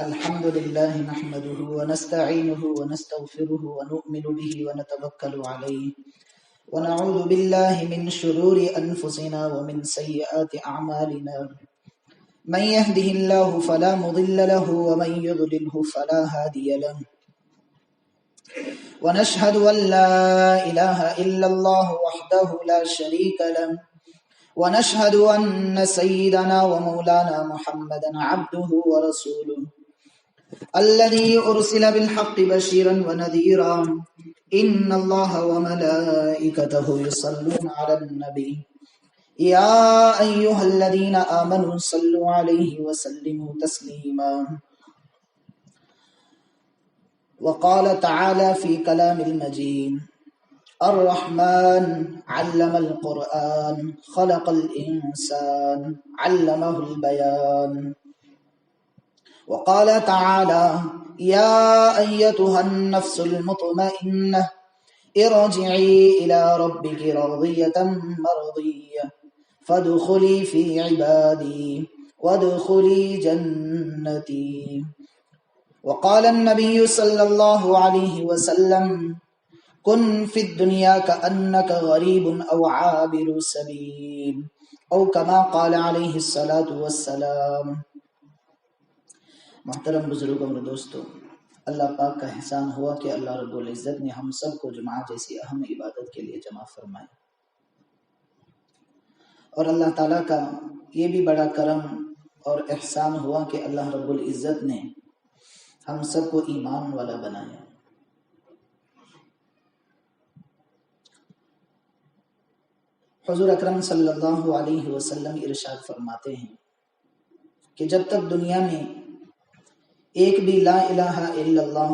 الحمد لله نحمده ونستعينه ونستغفره ونؤمن به ونتوكل عليه ونعوذ بالله من شرور أنفسنا ومن سيئات أعمالنا من يهده الله فلا مضل له ومن يضلله فلا هادي له ونشهد أن لا إله إلا الله وحده لا شريك له ونشهد أن سيدنا ومولانا محمدا عبده ورسوله الذي أرسل بالحق بشيرا ونذيرا إن الله وملائكته يصلون على النبي يا أيها الذين آمنوا صلوا عليه وسلموا تسليما وقال تعالى في كلام المجيد الرحمن علم القرآن خلق الإنسان علمه البيان وقال تعالى يا أيتها النفس المطمئنة ارجعي إلى ربك راضية مرضية فادخلي في عبادي وادخلي جنتي وقال النبي صلى الله عليه وسلم كن في الدنيا كأنك غريب أو عابر سبيل أو كما قال عليه الصلاة والسلام۔ محترم بزرگوں اور دوستو، اللہ پاک کا احسان ہوا کہ اللہ رب العزت نے ہم سب کو جمعہ جیسی اہم عبادت کے لیے جمع فرمائے، اور اللہ تعالیٰ کا یہ بھی بڑا کرم اور احسان ہوا کہ اللہ رب العزت نے ہم سب کو ایمان والا بنایا۔ حضور اکرم صلی اللہ علیہ وسلم ارشاد فرماتے ہیں کہ جب تک دنیا میں ایک بھی لا الہ الا اللہ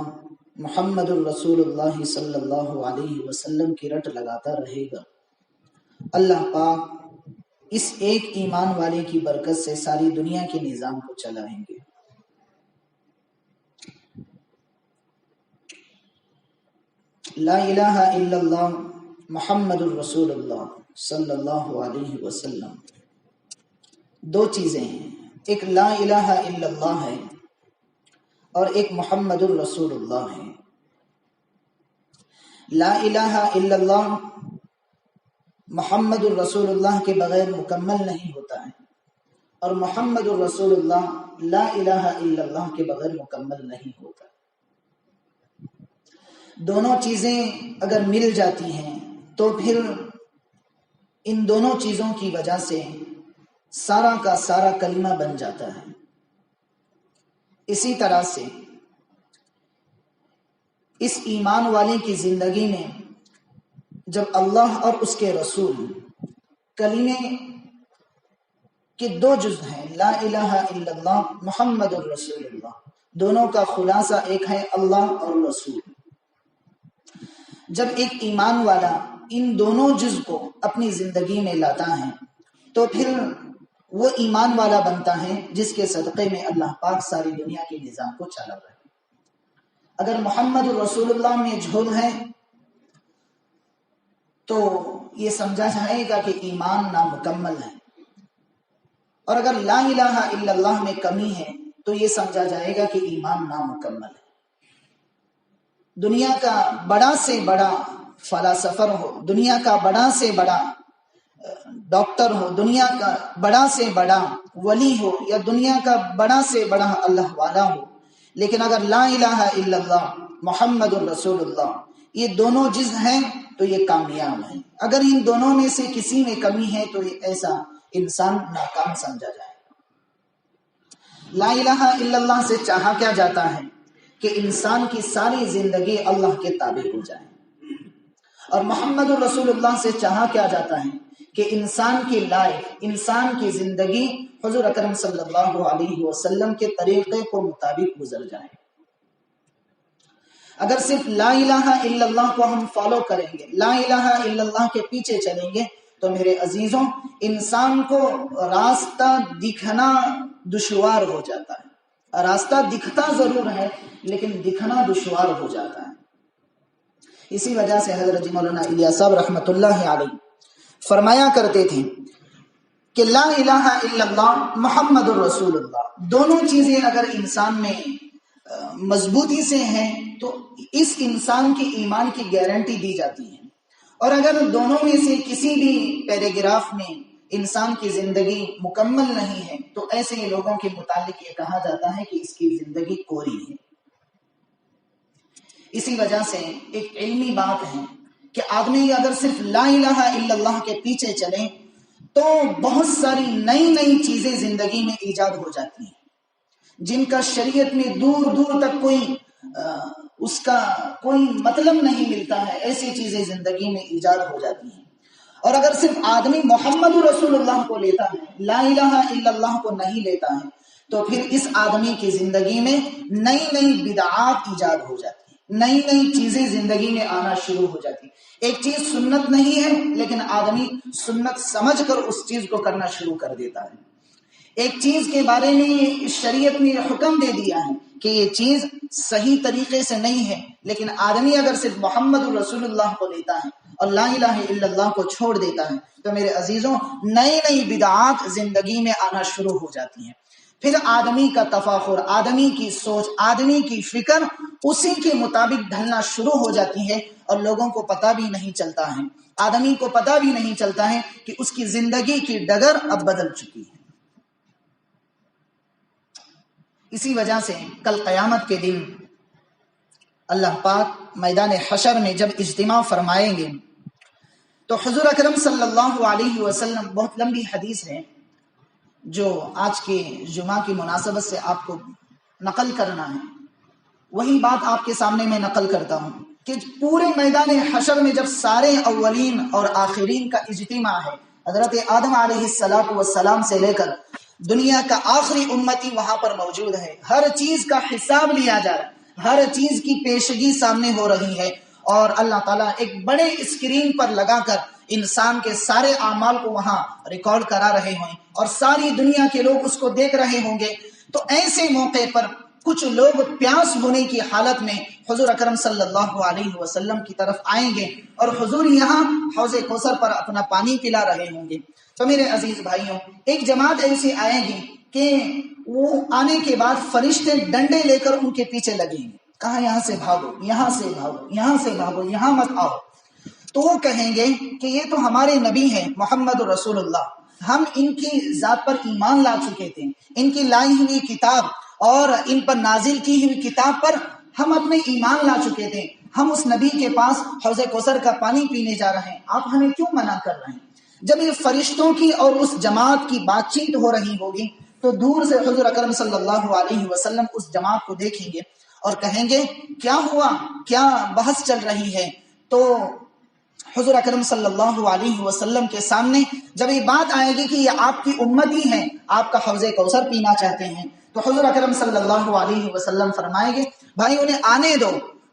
محمد الرسول اللہ صلی اللہ علیہ وسلم کی رٹ لگاتا رہے گا، اللہ پاک اس ایک ایمان والے کی برکت سے ساری دنیا کے نظام کو چلائیں گے۔ لا الہ الا اللہ محمد الرسول اللہ صلی اللہ علیہ وسلم دو چیزیں ہیں، ایک لا الہ الا اللہ ہے اور ایک محمد الرسول اللہ ہے۔ لا الہ الا اللہ محمد الرسول اللہ کے بغیر مکمل نہیں ہوتا ہے، اور محمد الرسول اللہ لا الہ الا اللہ کے بغیر مکمل نہیں ہوتا۔ دونوں چیزیں اگر مل جاتی ہیں تو پھر ان دونوں چیزوں کی وجہ سے سارا کا سارا کلمہ بن جاتا ہے۔ اسی طرح سے اس ایمان والے کی زندگی میں جب اللہ اور اس کے رسول کلمے کے دو جز ہیں، لا الہ الا اللہ محمد الرسول اللہ، دونوں کا خلاصہ ایک ہے اللہ اور رسول۔ جب ایک ایمان والا ان دونوں جز کو اپنی زندگی میں لاتا ہے تو پھر وہ ایمان والا بنتا ہے جس کے صدقے میں اللہ پاک ساری دنیا کے نظام کو چلا رہا ہے۔ اگر محمد الرسول اللہ میں جھول ہے تو یہ سمجھا جائے گا کہ ایمان نامکمل ہے، اور اگر لا الہ الا اللہ میں کمی ہے تو یہ سمجھا جائے گا کہ ایمان نامکمل ہے۔ دنیا کا بڑا سے بڑا فلاسفر ہو، دنیا کا بڑا سے بڑا ڈاکٹر ہو، دنیا کا بڑا سے بڑا ولی ہو، یا دنیا کا بڑا سے بڑا اللہ والا ہو، لیکن اگر لا الہ الا اللہ محمد الرسول اللہ یہ دونوں جز ہیں تو یہ کامیاب ہیں۔ اگر ان دونوں میں سے کسی میں کمی ہے تو ایسا انسان ناکام سمجھا جائے گا۔ لا الہ الا اللہ سے چاہا کیا جاتا ہے کہ انسان کی ساری زندگی اللہ کے تابع ہو جائے، اور محمد الرسول اللہ سے چاہا کیا جاتا ہے کہ کہ انسان کی لائف، انسان کی زندگی حضور اکرم صلی اللہ علیہ وسلم کے طریقے کو مطابق گزر جائے۔ اگر صرف لا الہ الا اللہ کو ہم فالو کریں گے، لا الہ الا اللہ کے پیچھے چلیں گے، تو میرے عزیزوں انسان کو راستہ دکھنا دشوار ہو جاتا ہے۔ راستہ دکھتا ضرور ہے لیکن دکھنا دشوار ہو جاتا ہے۔ اسی وجہ سے حضرت مولانا الیاس صاحب رحمۃ اللہ علیہ فرمایا کرتے تھے کہ لا الہ الا اللہ محمد الرسول اللہ، دونوں چیزیں اگر انسان میں مضبوطی سے ہیں تو اس انسان کے ایمان کی گارنٹی دی جاتی ہے، اور اگر دونوں میں سے کسی بھی پیراگراف میں انسان کی زندگی مکمل نہیں ہے تو ایسے لوگوں کے متعلق یہ کہا جاتا ہے کہ اس کی زندگی کوری ہے۔ اسی وجہ سے ایک علمی بات ہے کہ آدمی اگر صرف لا الہ الا اللہ کے پیچھے چلے تو بہت ساری نئی نئی چیزیں زندگی میں ایجاد ہو جاتی ہیں جن کا شریعت میں دور دور تک اس کا کوئی مطلب نہیں ملتا ہے، ایسی چیزیں زندگی میں ایجاد ہو جاتی ہیں۔ اور اگر صرف آدمی محمد رسول اللہ کو لیتا ہے، لا الہ الا اللہ کو نہیں لیتا ہے، تو پھر اس آدمی کی زندگی میں نئی نئی بدعات ایجاد ہو جاتی ہیں، نئی نئی چیزیں زندگی میں آنا شروع ہو جاتی ہیں۔ ایک چیز سنت نہیں ہے لیکن آدمی سنت سمجھ کر اس چیز کو کرنا شروع کر دیتا ہے۔ ایک چیز کے بارے میں شریعت نے حکم دے دیا ہے کہ یہ چیز صحیح طریقے سے نہیں ہے، لیکن آدمی اگر صرف محمد رسول اللہ کو لیتا ہے اور لا الہ الا اللہ کو چھوڑ دیتا ہے تو میرے عزیزوں نئی نئی بدعات زندگی میں آنا شروع ہو جاتی ہیں۔ پھر آدمی کا تفاخر، آدمی کی سوچ، آدمی کی فکر اسی کے مطابق ڈھلنا شروع ہو جاتی ہے اور لوگوں کو پتہ بھی نہیں چلتا ہے، آدمی کو پتہ بھی نہیں چلتا ہے کہ اس کی زندگی کی ڈگر اب بدل چکی ہے۔ اسی وجہ سے کل قیامت کے دن اللہ پاک میدان حشر میں جب اجتماع فرمائیں گے تو حضور اکرم صلی اللہ علیہ وسلم، بہت لمبی حدیث ہے جو آج کے جمعہ کی مناسبت سے آپ کو نقل کرنا ہے، وہی بات آپ کے سامنے میں نقل کرتا ہوں کہ پورے میدان حشر میں جب سارے اولین اور آخرین کا اجتماع ہے، حضرت آدم علیہ السلام سے لے کر دنیا کا آخری امتی وہاں پر موجود ہے، ہر چیز کا حساب لیا جا رہا ہے، ہر چیز کی پیشگی سامنے ہو رہی ہے، اور اللہ تعالیٰ ایک بڑے اسکرین پر لگا کر انسان کے سارے اعمال کو وہاں ریکارڈ کرا رہے ہوں اور ساری دنیا کے لوگ اس کو دیکھ رہے ہوں گے۔ تو ایسے موقع پر کچھ لوگ پیاس ہونے کی حالت میں حضور اکرم صلی اللہ علیہ وسلم کی طرف آئیں گے اور حضور یہاں حوض کوثر پر اپنا پانی پلا رہے ہوں گے۔ تو میرے عزیز بھائیوں، ایک جماعت ایسی آئے گی کہ وہ آنے کے بعد فرشتے ڈنڈے لے کر ان کے پیچھے لگیں گے، کہا یہاں سے بھاگو، یہاں سے بھاگو، یہاں سے بھاگو، یہاں مت آؤ۔ تو وہ کہیں گے کہ یہ تو ہمارے نبی ہیں محمد رسول اللہ، ہم ان کی ذات پر ایمان لا چکے تھے، ان کی لائی ہوئی کتاب اور ان پر نازل کی ہوئی کتاب پر ہم اپنے ایمان لا چکے تھے، ہم اس نبی کے پاس حوض کوثر کا پانی پینے جا رہے ہیں، آپ ہمیں کیوں منع کر رہے ہیں؟ جب یہ فرشتوں کی اور اس جماعت کی بات چیت ہو رہی ہوگی تو دور سے حضور اکرم صلی اللہ علیہ وسلم اس جماعت کو دیکھیں گے اور کہیں گے کیا ہوا، کیا بحث چل رہی ہے؟ تو حضور اکرم صلی اللہ علیہ وسلم کے سامنے جب یہ بات آئے گی کہ یہ آپ کی امتی ہیں، آپ کا حوض کوثر پینا چاہتے ہیں، تو حضور اکرم صلی اللہ علیہ وسلم فرمائیں گے بھائی انہیں آنے دو،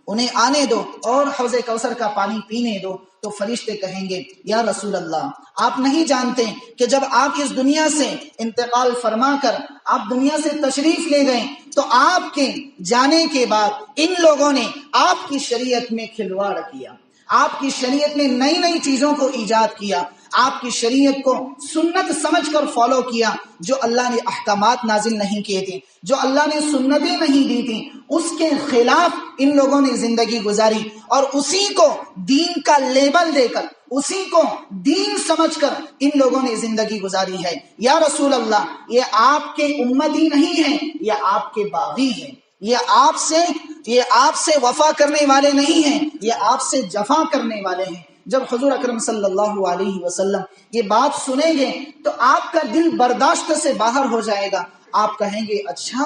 انہیں آنے دو اور حوض کوثر کا پانی پینے دو۔ تو فرشتے کہیں گے یا رسول اللہ، آپ نہیں جانتے کہ جب آپ اس دنیا سے انتقال فرما کر آپ دنیا سے تشریف لے گئے تو آپ کے جانے کے بعد ان لوگوں نے آپ کی شریعت میں کھلواڑ کیا، آپ کی شریعت میں نئی نئی چیزوں کو ایجاد کیا، آپ کی شریعت کو سنت سمجھ کر فالو کیا، جو اللہ نے احکامات نازل نہیں کیے تھے، جو اللہ نے سنتیں نہیں دی تھیں، اس کے خلاف ان لوگوں نے زندگی گزاری اور اسی کو دین کا لیبل دے کر، اسی کو دین سمجھ کر ان لوگوں نے زندگی گزاری ہے۔ یا رسول اللہ، یہ آپ کے امتی نہیں ہیں، یہ آپ کے باغی ہیں، یہ آپ سے وفا کرنے والے نہیں ہیں، یہ آپ سے جفا کرنے والے ہیں۔ جب حضور اکرم صلی اللہ علیہ وسلم یہ بات سنیں گے تو آپ کا دل برداشت سے باہر ہو جائے گا، آپ کہیں گے اچھا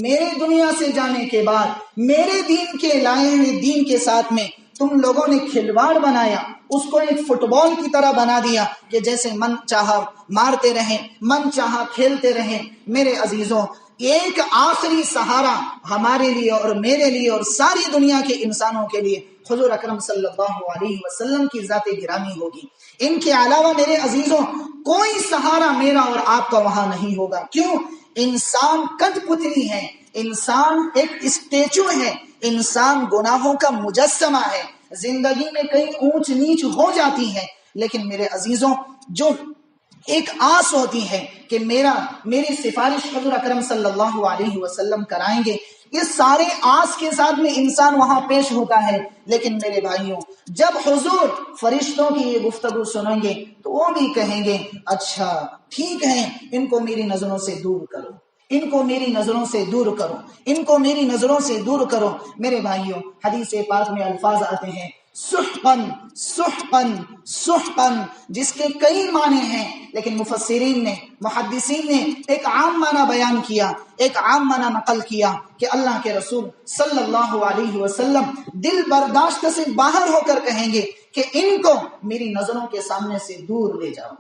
میرے دنیا سے جانے کے بعد میرے دین کے لائے ہوئے دین کے ساتھ میں تم لوگوں نے کھلواڑ بنایا، اس کو ایک فٹ بال کی طرح بنا دیا کہ جیسے من چاہا مارتے رہیں، من چاہا کھیلتے رہیں۔ میرے عزیزوں، ایک آخری سہارا ہمارے لیے اور میرے لیے اور ساری دنیا کے انسانوں کے لیے حضور اکرم صلی اللہ علیہ وسلم کی ذات گرامی ہوگی۔ ان کے علاوہ میرے عزیزوں کوئی سہارا میرا اور آپ کا وہاں نہیں ہوگا۔ کیوں؟ انسان کٹ پتلی ہے، انسان ایک اسٹیچو ہے، انسان گناہوں کا مجسمہ ہے، زندگی میں کئی اونچ نیچ ہو جاتی ہے، لیکن میرے عزیزوں جو ایک آس ہوتی ہے کہ میری سفارش حضور اکرم صلی اللہ علیہ وسلم کرائیں گے، اس سارے آس کے ساتھ میں انسان وہاں پیش ہوتا ہے۔ لیکن میرے بھائیوں، جب حضور فرشتوں کی یہ گفتگو سنیں گے تو وہ بھی کہیں گے اچھا ٹھیک ہے، ان کو میری نظروں سے دور کرو، ان کو میری نظروں سے دور کرو، ان کو میری نظروں سے دور کرو۔ میرے بھائیوں، حدیث پاک میں الفاظ آتے ہیں سحقن سحقن سحقن، جس کے کئی معنی ہیں، لیکن مفسرین نے محدثین نے ایک عام معنی بیان کیا، ایک عام معنی نقل کیا کہ اللہ کے رسول صلی اللہ علیہ وسلم دل برداشت سے باہر ہو کر کہیں گے کہ ان کو میری نظروں کے سامنے سے دور لے جاؤ،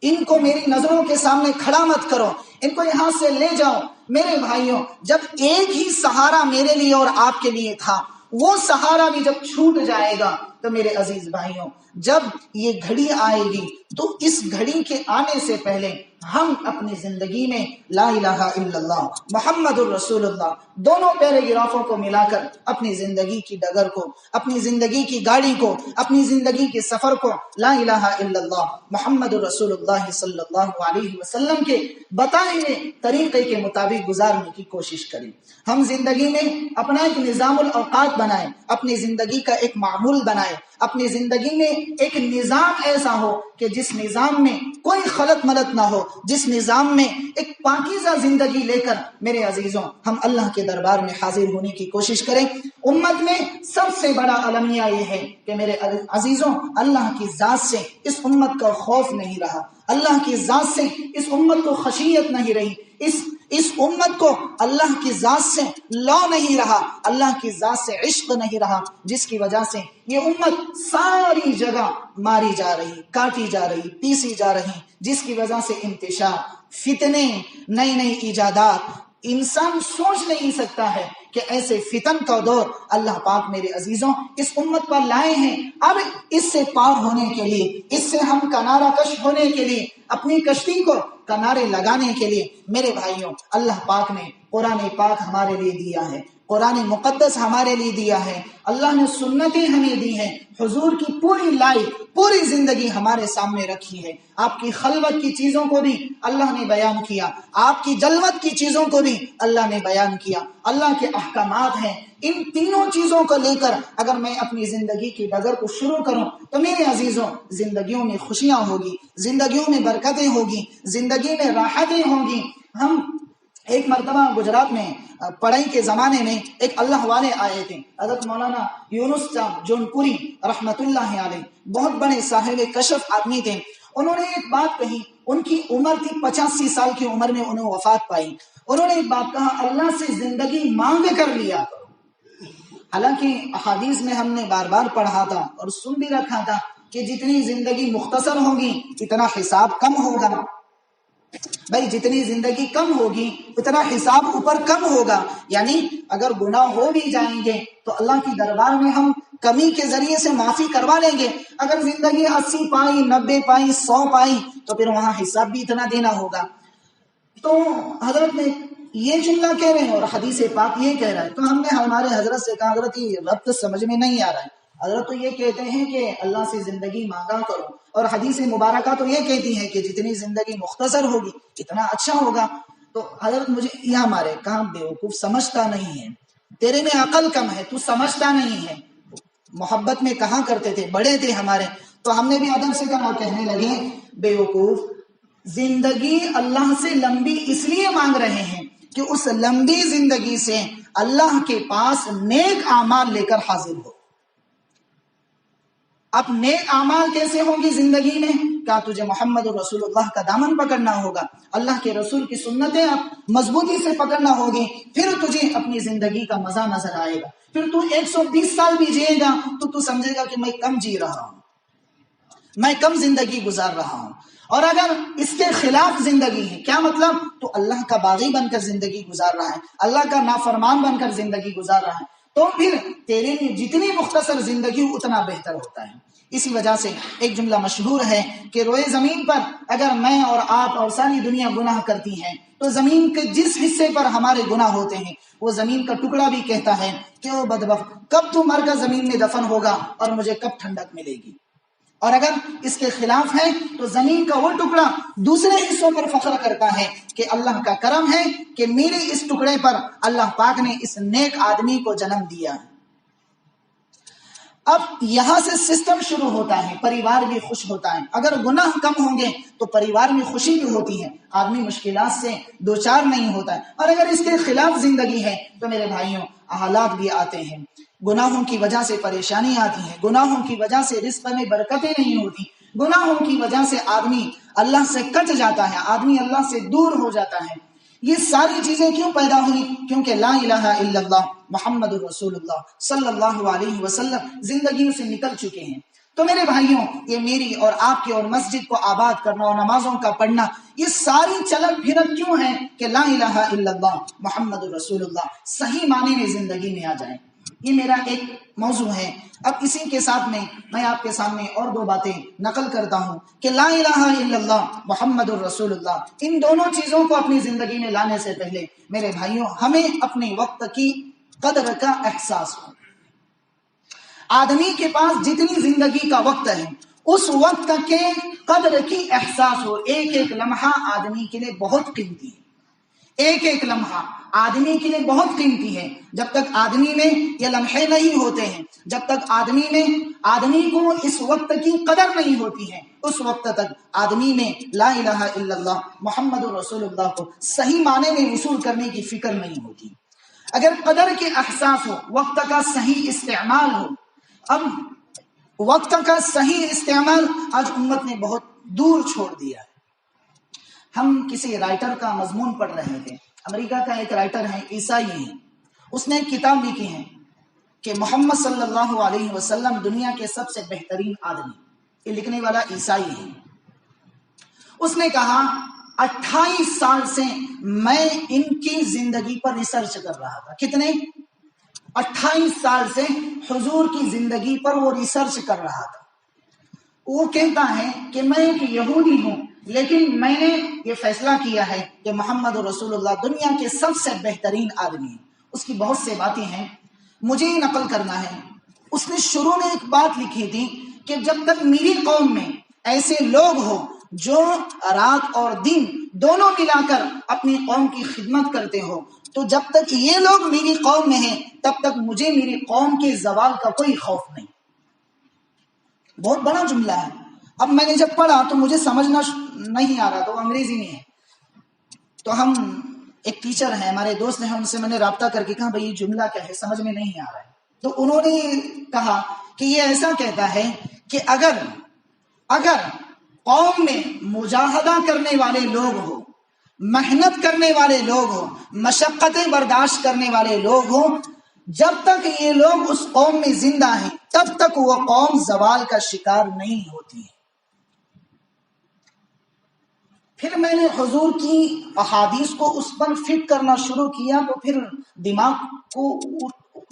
ان کو میری نظروں کے سامنے کھڑا مت کرو، ان کو یہاں سے لے جاؤ۔ میرے بھائیوں، جب ایک ہی سہارا میرے لیے اور آپ کے لیے تھا، وہ سہارا بھی جب چھوٹ جائے گا تو میرے عزیز بھائیوں، جب یہ گھڑی آئے گی تو اس گھڑی کے آنے سے پہلے ہم اپنی زندگی میں لا الہ الا اللہ محمد الرسول اللہ دونوں پیراگرافوں کو ملا کر اپنی زندگی کی ڈگر کو، اپنی زندگی کی گاڑی کو، اپنی زندگی کے سفر کو لا الہ الا اللہ محمد الرسول اللہ صلی اللہ علیہ وسلم کے بتائے ہوئے طریقے کے مطابق گزارنے کی کوشش کریں۔ ہم زندگی میں اپنا ایک نظام الاوقات بنائیں، اپنی زندگی کا ایک معمول بنائیں، اپنی زندگی میں ایک نظام ایسا ہو کہ جس نظام میں کوئی خلط ملط نہ ہو، جس نظام میں ایک پاکیزہ زندگی لے کر میرے عزیزوں ہم اللہ کے دربار میں حاضر ہونے کی کوشش کریں۔ امت میں سب سے بڑا المیہ یہ ہے کہ میرے عزیزوں اللہ کی ذات سے اس امت کا خوف نہیں رہا، اللہ کی ذات سے اس امت کو خشیت نہیں رہی، اس امت کو اللہ کی ذات سے لو نہیں رہا، اللہ کی ذات سے عشق نہیں رہا، جس کی وجہ سے یہ امت ساری جگہ ماری جا رہی، کاٹی جا رہی، پیسی جا رہی، جس کی وجہ سے انتشار، فتنے، نئی نئی ایجادات، انسان سوچ نہیں سکتا ہے کہ ایسے فتن کا دور اللہ پاک میرے عزیزوں اس امت پر لائے ہیں۔ اب اس سے پار ہونے کے لیے، اس سے ہم کنارہ کش ہونے کے لیے، اپنی کشتی کو کنارے لگانے کے لیے میرے بھائیوں اللہ پاک نے قرآن پاک ہمارے لیے دیا ہے، قرآن مقدس ہمارے لیے دیا ہے، اللہ نے سنتیں ہمیں دی ہیں، حضور کی پوری لائف، پوری زندگی ہمارے سامنے رکھی ہے۔ آپ کی خلوت کی چیزوں کو بھی اللہ نے بیان کیا، آپ کی جلوت کی چیزوں کو بھی اللہ نے بیان کیا، اللہ کے احکامات ہیں۔ ان تینوں چیزوں کو لے کر اگر میں اپنی زندگی کی ڈگر کو شروع کروں تو میرے عزیزوں زندگیوں میں خوشیاں ہوگی، زندگیوں میں برکتیں ہوگی، زندگی میں راحتیں ہوگی۔ ہم ایک مرتبہ گجرات میں پڑھائی کے زمانے میں ایک اللہ والے آئے تھے، حضرت مولانا یونس صاحب جون پوری رحمت اللہ علیہ، بہت بڑے صاحب کشف آدمی تھے۔ انہوں نے ایک بات کہی، ان کی عمر تھی 85 سال کی عمر میں انہیں وفات پائی۔ انہوں نے ایک بات کہا، اللہ سے زندگی مانگ کر لیا کرو۔ حالانکہ احادیث میں ہم نے بار بار پڑھا تھا اور سن بھی رکھا تھا کہ جتنی زندگی مختصر ہوگی اتنا حساب کم ہوگا، بھائی جتنی زندگی کم ہوگی اتنا حساب اوپر کم ہوگا، یعنی اگر گناہ ہو بھی جائیں گے تو اللہ کی دربار میں ہم کمی کے ذریعے سے معافی کروا لیں گے۔ اگر زندگی 80 پائی، 90 پائی، 100 پائی تو پھر وہاں حساب بھی اتنا دینا ہوگا۔ تو حضرت نے یہ جملہ کہہ رہے ہیں اور حدیث پاک یہ کہہ رہا ہے، تو ہم نے ہمارے حضرت سے کہا حضرت یہ ربط سمجھ میں نہیں آ رہا ہے، حضرت تو یہ کہتے ہیں کہ اللہ سے زندگی مانگا کرو، اور حدیث مبارکہ تو یہ کہتی ہے کہ جتنی زندگی مختصر ہوگی اتنا اچھا ہوگا۔ تو حضرت مجھے یہاں مارے، کہاں بیوقوف سمجھتا نہیں ہے، تیرے میں عقل کم ہے، تو سمجھتا نہیں ہے۔ محبت میں کہاں کرتے تھے، بڑے تھے ہمارے، تو ہم نے بھی ادب سے کہا، کہنے لگے بیوقوف زندگی اللہ سے لمبی اس لیے مانگ رہے ہیں کہ اس لمبی زندگی سے اللہ کے پاس نیک اعمال لے کر حاضر ہو۔ اب نیک اعمال کیسے ہوں گی زندگی میں؟ کیا تجھے محمد رسول اللہ کا دامن پکڑنا ہوگا، اللہ کے رسول کی سنتیں اب مضبوطی سے پکڑنا ہوگی، پھر تجھے اپنی زندگی کا مزہ نظر آئے گا، پھر تو 120 سال بھی جیے گا تو سمجھے گا کہ میں کم جی رہا ہوں، میں کم زندگی گزار رہا ہوں۔ اور اگر اس کے خلاف زندگی ہے، کیا مطلب؟ تو اللہ کا باغی بن کر زندگی گزار رہا ہے، اللہ کا نافرمان بن کر زندگی گزار رہا ہے، تو پھر تیرے لیے جتنی مختصر زندگی اتنا بہتر ہوتا ہے۔ اسی وجہ سے ایک جملہ مشہور ہے کہ روئے زمین پر اگر میں اور آپ اور ساری دنیا گناہ کرتی ہے تو زمین کے جس حصے پر ہمارے گناہ ہوتے ہیں وہ زمین کا ٹکڑا بھی کہتا ہے کہ او بدبخت، کب تو مر کر زمین میں دفن ہوگا اور مجھے کب ٹھنڈک ملے گی۔ اور اگر اس کے خلاف ہے تو زمین کا وہ ٹکڑا دوسرے حصوں پر فخر کرتا ہے کہ اللہ کا کرم ہے کہ میرے اس ٹکڑے پر اللہ پاک نے اس نیک آدمی کو جنم دیا۔ اب یہاں سے سسٹم شروع ہوتا ہے، پریوار بھی خوش ہوتا ہے۔ اگر گناہ کم ہوں گے تو پریوار میں خوشی بھی ہوتی ہے، آدمی مشکلات سے دوچار نہیں ہوتا ہے۔ اور اگر اس کے خلاف زندگی ہے تو میرے بھائیوں حالات بھی آتے ہیں، گناہوں کی وجہ سے پریشانی آتی ہے، گناہوں کی وجہ سے رزق میں برکتیں نہیں ہوتی، گناہوں کی وجہ سے آدمی اللہ سے کٹ جاتا ہے، آدمی اللہ سے دور ہو جاتا ہے۔ یہ ساری چیزیں کیوں پیدا ہوئی؟ کیونکہ لا الہ الا اللہ محمد الرسول اللہ صلی اللہ علیہ وسلم زندگیوں سے نکل چکے ہیں۔ تو میرے بھائیوں، یہ میری اور آپ کی اور مسجد کو آباد کرنا اور نمازوں کا پڑھنا، یہ ساری چلن پھرن کیوں ہے کہ لا الہ الا اللہ محمد الرسول اللہ صحیح معنی میں زندگی میں آ جائے۔ یہ میرا ایک موضوع ہے۔ اب اسی کے ساتھ میں آپ کے سامنے اور دو باتیں نقل کرتا ہوں کہ لا الہ الا اللہ محمد الرسول اللہ، ان دونوں چیزوں کو اپنی زندگی میں لانے سے پہلے میرے بھائیوں ہمیں اپنے وقت کی قدر کا احساس ہو۔ آدمی کے پاس جتنی زندگی کا وقت ہے اس وقت کے قدر کی احساس ہو۔ ایک ایک لمحہ آدمی کے لیے بہت قیمتی ہے، ایک ایک لمحہ آدمی کے لیے بہت قیمتی ہے۔ جب تک آدمی میں یہ لمحے نہیں ہوتے ہیں، جب تک آدمی کو اس وقت کی قدر نہیں ہوتی ہے، اس وقت تک آدمی میں لا الہ الا اللہ محمد رسول اللہ کو صحیح معنی میں وصول کرنے کی فکر نہیں ہوتی۔ اگر قدر کے احساس ہو، وقت کا صحیح استعمال ہو۔ اب وقت کا صحیح استعمال آج امت نے بہت دور چھوڑ دیا ہے۔ ہم کسی رائٹر کا مضمون پڑھ رہے تھے، امریکہ کا ایک رائٹر ہے، عیسائی ہے، اس نے ایک کتاب لکھی ہے کہ محمد صلی اللہ علیہ وسلم دنیا کے سب سے بہترین آدمی، یہ لکھنے والا عیسائی ہے۔ اس نے کہا 28 سال سے میں ان کی زندگی پر ریسرچ کر رہا تھا۔ کتنے؟ 28 سال سے حضور کی زندگی پر وہ ریسرچ کر رہا تھا۔ وہ کہتا ہے کہ میں ایک یہودی ہوں، لیکن میں نے یہ فیصلہ کیا ہے کہ محمد رسول اللہ دنیا کے سب سے بہترین آدمی ہے۔ اس کی بہت سے باتیں ہیں، مجھے یہ نقل کرنا ہے۔ اس نے شروع میں ایک بات لکھی تھی کہ جب تک میری قوم میں ایسے لوگ ہو جو رات اور دن دونوں ملا کر اپنی قوم کی خدمت کرتے ہو، تو جب تک یہ لوگ میری قوم میں ہیں تب تک مجھے میری قوم کے زوال کا کوئی خوف نہیں۔ بہت بڑا جملہ ہے۔ اب میں نے جب پڑھا تو مجھے سمجھنا نہیں آ رہا، تو وہ انگریزی میں ہے۔ تو ہم ایک ٹیچر ہیں، ہمارے دوست ہیں، ان سے میں نے رابطہ کر کے کہا بھائی یہ جملہ کیا ہے، سمجھ میں نہیں آ رہا ہے۔ تو انہوں نے کہا کہ یہ ایسا کہتا ہے کہ اگر قوم میں مجاہدہ کرنے والے لوگ ہو، محنت کرنے والے لوگ ہو، مشقتیں برداشت کرنے والے لوگ ہوں، جب تک یہ لوگ اس قوم میں زندہ ہیں تب تک وہ قوم زوال کا شکار نہیں ہوتی ہے۔ پھر میں نے حضور کی احادیث کو اس پر فٹ کرنا شروع کیا تو پھر دماغ کو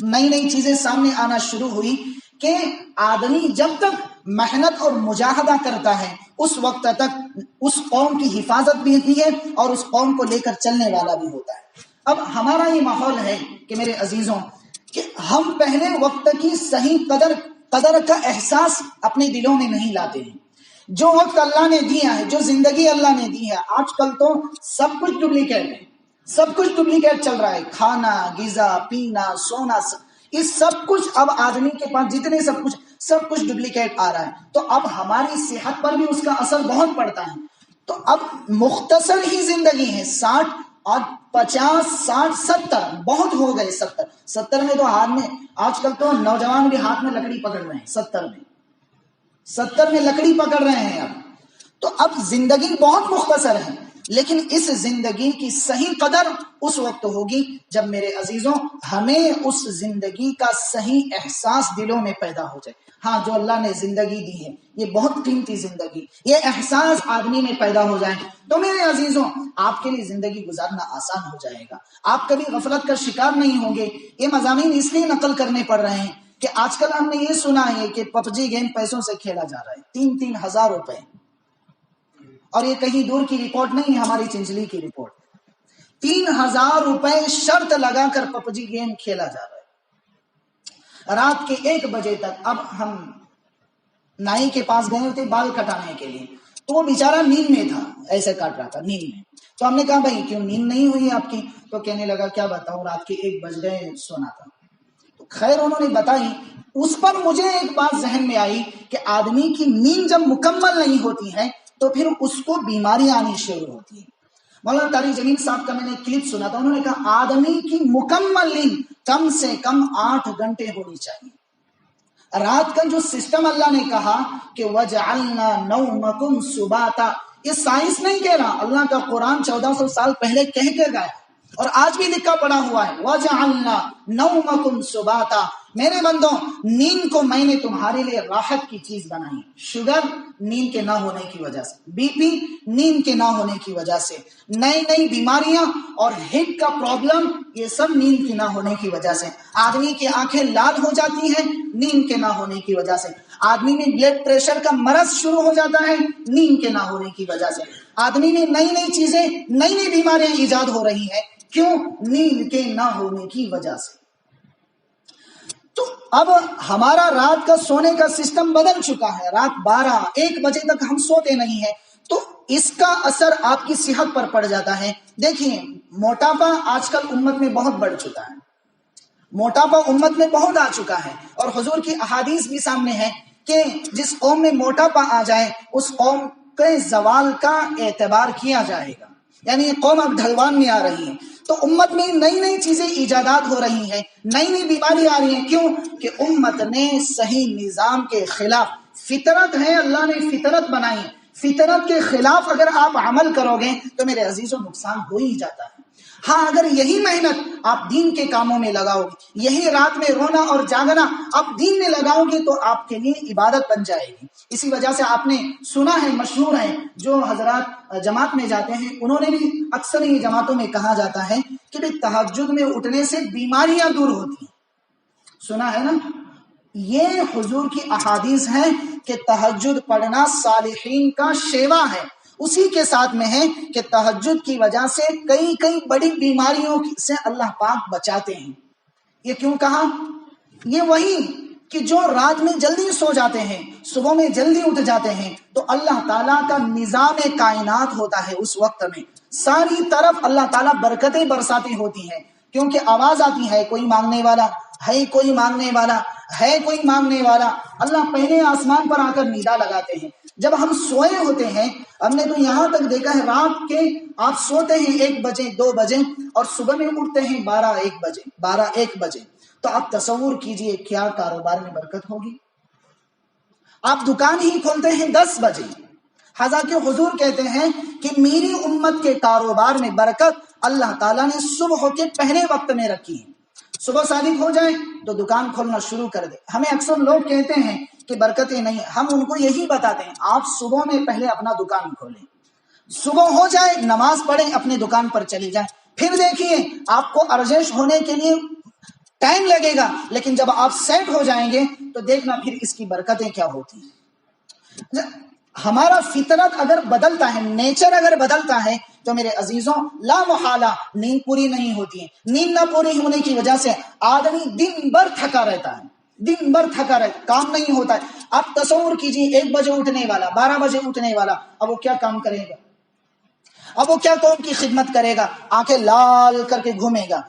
نئی نئی چیزیں سامنے آنا شروع ہوئی کہ آدمی جب تک محنت اور مجاہدہ کرتا ہے اس وقت تک اس قوم کی حفاظت بھی ہوتی ہے اور اس قوم کو لے کر چلنے والا بھی ہوتا ہے۔ اب ہمارا یہ ماحول ہے کہ میرے عزیزوں کہ ہم پہلے وقت کی صحیح قدر کا احساس اپنے دلوں میں نہیں لاتے ہیں۔ جو وقت اللہ نے دیا ہے، جو زندگی اللہ نے دی ہے، آج کل تو سب کچھ ڈپلیکیٹ ہے، سب کچھ ڈپلیکیٹ چل رہا ہے، کھانا، غذا، پینا، سونا، یہ سب کچھ اب آدمی کے پاس جتنے سب کچھ ڈپلیکیٹ آ رہا ہے، تو اب ہماری صحت پر بھی اس کا اثر بہت پڑتا ہے۔ تو اب مختصر ہی زندگی ہے، 60 اور 50 60 70 بہت ہو گئے، 70 میں تو ہاتھ میں آج کل تو نوجوان بھی ہاتھ میں لکڑی پکڑ رہے ہیں، 70 میں لکڑی پکڑ رہے ہیں۔ اب تو اب زندگی بہت مختصر ہے۔ لیکن اس زندگی کی صحیح قدر اس وقت ہوگی جب میرے عزیزوں ہمیں اس زندگی کا صحیح احساس دلوں میں پیدا ہو جائے. ہاں جو اللہ نے زندگی دی ہے یہ بہت قیمتی زندگی، یہ احساس آدمی میں پیدا ہو جائے تو میرے عزیزوں آپ کے لیے زندگی گزارنا آسان ہو جائے گا. آپ کبھی غفلت کا شکار نہیں ہوں گے. یہ مضامین اس لیے نقل کرنے پڑ رہے ہیں کہ آج کل ہم نے یہ سنا ہے کہ PUBG گیم پیسوں سے کھیلا جا رہا ہے، 3,000 روپے. اور یہ کہیں دور کی رپورٹ نہیں ہے، ہماری چنچلی کی رپورٹ. 3,000 روپے شرط لگا کر PUBG گیم کھیلا جا رہا ہے رات کے 1 بجے تک. اب ہم نائی کے پاس گئے ہوتے بال کٹانے کے لیے تو وہ بیچارہ نیند میں تھا، ایسے کاٹ رہا تھا نیند میں. تو ہم نے کہا بھائی کیوں نیند نہیں ہوئی آپ کی؟ تو کہنے لگا کیا بتاؤں رات کے 1 بج گئے سونا تھا. تو خیر انہوں نے بتائی. اس پر مجھے ایک بات ذہن میں آئی کہ آدمی کی نیند جب مکمل نہیں ہوتی ہے تو پھر اس کو بیماریاں آنی شروع ہوتی ہیں. مولانا طارق جمیل صاحب کا میں نے کلپ سنا تھا، انہوں نے کہا آدمی کی مکمل نیند کم سے کم 8 گھنٹے ہونی چاہیے. رات کا جو سسٹم اللہ نے کہا کہ وَجَعَلْنَا نَوْمَكُمْ سُبَاتًا، یہ سائنس نہیں کہہ رہا، اللہ کا قرآن 1400 سال پہلے کہہ کے گیا اور آج بھی لکھا پڑا ہوا ہے. وَجَعَلْنَا نَوْمَكُمْ سُبَاتًا، میرے بندوں نیند کو میں نے تمہارے لیے راحت کی چیز بنائی. شوگر نیند کے نہ ہونے کی وجہ سے، BP نیند کے نہ ہونے کی وجہ سے، نئی نئی بیماریاں اور ہٹ کا پرابلم یہ سب نیند کے نہ ہونے کی وجہ سے. آدمی کی آنکھیں لال ہو جاتی ہیں نیند کے نہ ہونے کی وجہ سے. آدمی میں بلڈ پریشر کا مرض شروع ہو جاتا ہے نیند کے نہ ہونے کی وجہ سے. آدمی میں نئی نئی چیزیں، نئی نئی بیماریاں ایجاد ہو رہی ہیں. کیوں؟ نیند کے نہ ہونے کی وجہ سے. تو اب ہمارا رات کا سونے کا سسٹم بدل چکا ہے. رات 12-1 بجے تک ہم سوتے نہیں ہیں تو اس کا اثر آپ کی صحت پر پڑ جاتا ہے. دیکھیں موٹاپا آج کل امت میں بہت بڑھ چکا ہے، موٹاپا امت میں بہت آ چکا ہے اور حضور کی احادیث بھی سامنے ہے کہ جس قوم میں موٹاپا آ جائے اس قوم کے زوال کا اعتبار کیا جائے گا. یعنی یہ قوم اب ڈھلوان میں آ رہی ہے. تو امت میں نئی نئی چیزیں ایجادات ہو رہی ہیں، نئی نئی بیماری آ رہی ہیں. کیوں کہ امت نے صحیح نظام کے خلاف، فطرت ہے اللہ نے فطرت بنائی، فطرت کے خلاف اگر آپ عمل کرو گے تو میرے عزیزوں نقصان ہو ہی جاتا ہے. ہاں اگر یہی محنت آپ دین کے کاموں میں لگاؤ گے، یہی رات میں رونا اور جاگنا آپ دین میں لگاؤ گے تو آپ کے لیے عبادت بن جائے گی. اسی وجہ سے آپ نے سنا ہے، مشہور ہے، جو حضرات جماعت میں جاتے ہیں انہوں نے بھی اکثر یہ جماعتوں میں کہا جاتا ہے کہ بھئی تہجد میں اٹھنے سے بیماریاں دور ہوتی ہیں. سنا ہے نا؟ یہ حضور کی احادیث ہیں کہ تہجد پڑھنا صالحین کا شیوا ہے. اسی کے ساتھ میں ہے کہ تہجد کی وجہ سے کئی بڑی بیماریوں سے اللہ پاک بچاتے ہیں. یہ کیوں کہا؟ یہ وہی کہ جو رات میں جلدی سو جاتے ہیں صبح میں جلدی اٹھ جاتے ہیں تو اللہ تعالیٰ کا نظام کائنات ہوتا ہے. اس وقت میں ساری طرف اللہ تعالیٰ برکتیں برساتی ہوتی ہیں کیونکہ آواز آتی ہے کوئی مانگنے والا ہے، کوئی مانگنے والا ہے، کوئی مانگنے والا. اللہ پہلے آسمان پر آ کر ندا لگاتے ہیں. جب ہم سوئے ہوتے ہیں، ہم نے تو یہاں تک دیکھا ہے رات کے آپ سوتے ہیں 1 بجے 2 بجے اور صبح میں اٹھتے ہیں 12-1 بجے تو آپ تصور کیجئے کیا کاروبار میں برکت ہوگی. آپ دکان ہی کھولتے ہیں 10 بجے. حضرت حضور کہتے ہیں کہ میری امت کے کاروبار میں برکت اللہ تعالیٰ نے صبح کے پہلے وقت میں رکھی ہے. صبح صادق ہو جائے تو دکان کھولنا شروع کر دے. ہمیں اکثر لوگ کہتے ہیں کہ برکتیں نہیں، ہم ان کو یہی بتاتے ہیں آپ صبح میں پہلے اپنا دکان کھولیں، صبح ہو جائے نماز پڑھیں، اپنے دکان پر چلے جائیں. پھر دیکھیے آپ کو ارجش ہونے کے لیے ٹائم لگے گا لیکن جب آپ سیٹ ہو جائیں گے تو دیکھنا پھر اس کی برکتیں کیا ہوتی ہیں. ہمارا فطرت اگر بدلتا ہے، نیچر اگر بدلتا ہے تو میرے عزیزوں لا محالہ نیند پوری نہیں ہوتی ہے. نیند نہ پوری ہونے کی وجہ سے آدمی دن بھر تھکا رہتا ہے، دن بھر تھکا رہتا ہے، کام نہیں ہوتا ہے. آپ تصور کیجیے 1 بجے اٹھنے والا، 12 بجے اٹھنے والا، اب وہ کیا کام کرے گا؟ اب وہ کیا قوم کی خدمت کرے گا؟ آنکھیں لال کر کے گھومے گا.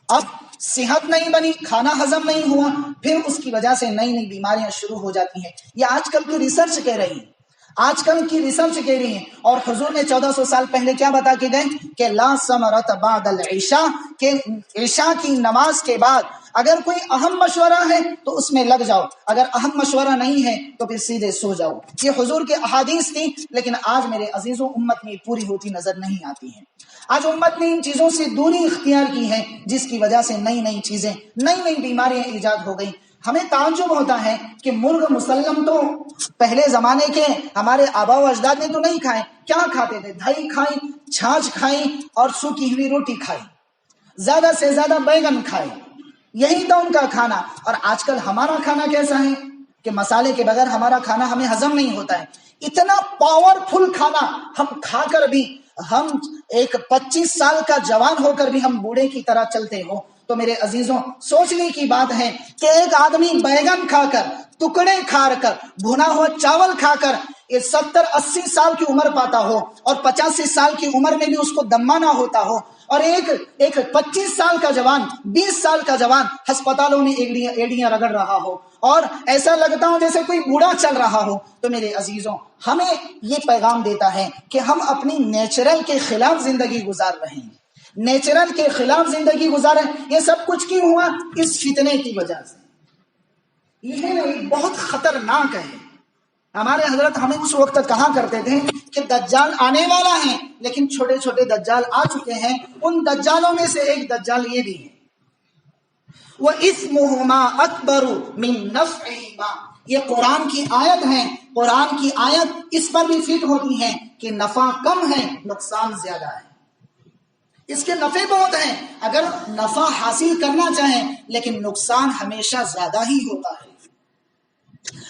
اب صحت نہیں بنی، کھانا ہضم نہیں ہوا، پھر اس کی وجہ سے نئی نئی بیماریاں شروع ہو جاتی ہیں. یہ آج کل کی ریسرچ کہہ رہی ہے. آج کل کی ریسرچ کہہ رہی ہے، اور حضور نے 1400 سال پہلے کیا بتا کے گئے کہ لا ثمرۃ بعد العشاء، کہ عشاء کی نماز کے بعد اگر کوئی اہم مشورہ ہے تو اس میں لگ جاؤ، اگر اہم مشورہ نہیں ہے تو پھر سیدھے سو جاؤ۔ یہ حضور کے احادیث تھی، لیکن آج میرے عزیزوں امت میں پوری ہوتی نظر نہیں آتی ہے۔ آج امت نے ان چیزوں سے دوری اختیار کی ہے، جس کی وجہ سے نئی نئی چیزیں، نئی نئی بیماریاں ایجاد ہو گئی۔ ہمیں تعجب ہوتا ہے کہ مرغ مسلم تو پہلے زمانے کے ہمارے آبا و اجداد نے تو نہیں کھائے، کیا کھاتے تھے؟ دہی کھائی، چھاچھ کھائی اور سوکھی ہوئی روٹی کھائی، زیادہ سے زیادہ بیگن کھائے، یہی تو ان کا کھانا۔ اور آج کل ہمارا کھانا کیسا ہے کہ مسالے کے بغیر ہمارا کھانا ہمیں ہضم نہیں ہوتا ہے۔ اتنا پاورفل کھانا ہم کھا کر بھی، ہم ایک 25 سال کا جوان ہو کر بھی ہم بوڑھے کی طرح چلتے ہو، تو میرے عزیزوں سوچنے کی بات ہے کہ ایک آدمی بیگن کھا کر، ٹکڑے کھا کر، بھنا ہوا چاول کھا کر 70-80 سال کی عمر پاتا ہو، اور 85 سال کی عمر میں بھی اس کو دمہ نہ ہوتا ہو، اور ایک 25 سال کا جوان، 20 سال کا جوان ہسپتالوں میں ایڑیاں رگڑ رہا ہو، اور ایسا لگتا ہو جیسے کوئی بوڑھا چل رہا ہو۔ تو میرے عزیزوں ہمیں یہ پیغام دیتا ہے کہ ہم اپنی نیچرل کے خلاف زندگی گزار رہے ہیں، نیچرل کے خلاف زندگی گزارے۔ یہ سب کچھ کیوں ہوا؟ اس فتنے کی وجہ سے۔ یہ بہت خطرناک ہے۔ ہمارے حضرت ہمیں اس وقت کہا کرتے تھے کہ دجال آنے والا ہے، لیکن چھوٹے چھوٹے دجال آ چکے ہیں۔ ان دجالوں میں سے ایک دجال یہ بھی ہے، وَإِثْمُهُمَا أَكْبَرُ مِن نَفْعِهِمَا۔ یہ قرآن کی آیت ہے، قرآن کی آیت اس پر بھی فٹ ہوتی ہے کہ نفع کم ہے، نقصان زیادہ ہے۔ اس کے نفع بہت ہیں اگر نفع حاصل کرنا چاہیں، لیکن نقصان ہمیشہ زیادہ ہی ہوتا ہے۔